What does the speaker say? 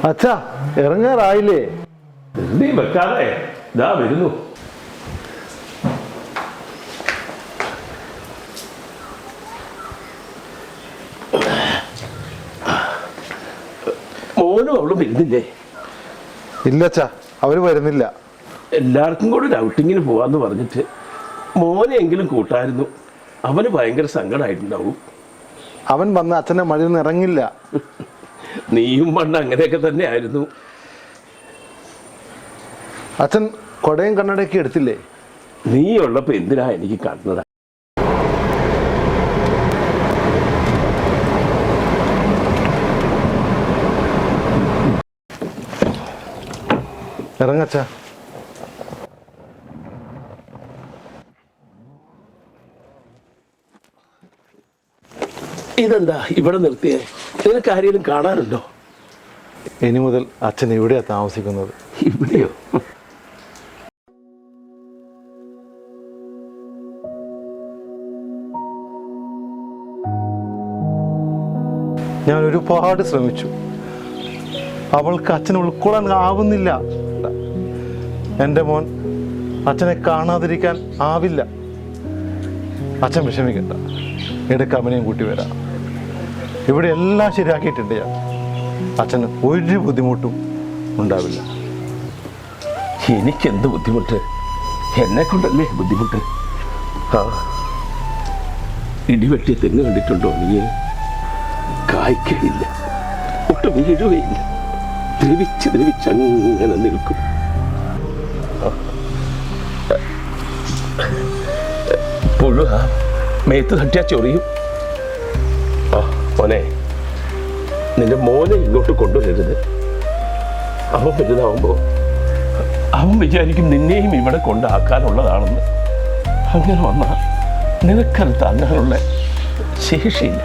അച്ഛാ ഇറങ്ങാറായില്ലേ? നീ വെക്കാതെ ഇതാ വരുന്നു. മോനും അവളും വരുന്നില്ലേ? ഇല്ല അച്ഛാ, അവര് വരുന്നില്ല. എല്ലാവർക്കും കൂടെ ഒരു ഔട്ടിങ്ങിന് പോവാന്ന് പറഞ്ഞിട്ട് മോനെ എങ്കിലും കൂട്ടായിരുന്നു. അവന് ഭയങ്കര സങ്കടമായിട്ടുണ്ടാവും. അവൻ വന്ന് അച്ഛൻ്റെ മടിയിൽ നിന്ന് ഇറങ്ങില്ല. നീയും പണ്ട് അങ്ങനെയൊക്കെ തന്നെ ആയിരുന്നു. അച്ഛൻ കൊടയും കണ്ണടയൊക്കെ എടുത്തില്ലേ? നീ ഉള്ളപ്പോ എന്തിനാ എനിക്ക് കാണുന്നത്? ഇറങ്ങച്ചാ. ഇതെന്താ ഇവിടെ നിർത്തിയേ? നിനക്ക് ആരെങ്കിലും കാണാനുണ്ടോ? ഇനി മുതൽ അച്ഛൻ ഇവിടെയാ താമസിക്കുന്നത്. ഇവിടെയോ? ഞാൻ ഒരുപാട് ശ്രമിച്ചു, അവൾക്ക് അച്ഛനെ ഉൾക്കൊള്ളാൻ ആവുന്നില്ല. എൻ്റെ മോൻ അച്ഛനെ കാണാതിരിക്കാൻ ആവില്ല. അച്ഛൻ വിഷമിക്കണ്ട, ഇടയ്ക്ക് അവനെയും കൂട്ടി വരാം. ഇവിടെ എല്ലാം ശരിയാക്കിയിട്ടുണ്ട് ഞാൻ. അച്ഛന് ഒരു ബുദ്ധിമുട്ടും ഉണ്ടാവില്ല. എനിക്കെന്ത് ബുദ്ധിമുട്ട്? എന്നെ കൊണ്ടല്ലേ ബുദ്ധിമുട്ട്. ആ ഇടിവെട്ടിയ തെങ്ങ് കണ്ടിട്ടുണ്ടോ നീ? കായ്ക്കയില്ല, ഒട്ടും വീഴുകയില്ല, ദ്രവിച്ച് ദ്രവിച്ചങ്ങനെ നിൽക്കും. പുഴു മേത്ത് തട്ടിയാ ചൊറിയും. ആ മോനെ, നിന്റെ മോനെ ഇങ്ങോട്ട് കൊണ്ടുവരരുത്. അവൻ വലുതാവുമ്പോ അവൻ വിചാരിക്കും നിന്നെയും ഇവിടെ കൊണ്ടാക്കാനുള്ളതാണെന്ന്. അങ്ങനെ വന്നാൽ നിനക്കത് താങ്ങാനുള്ള ശേഷിയില്ല.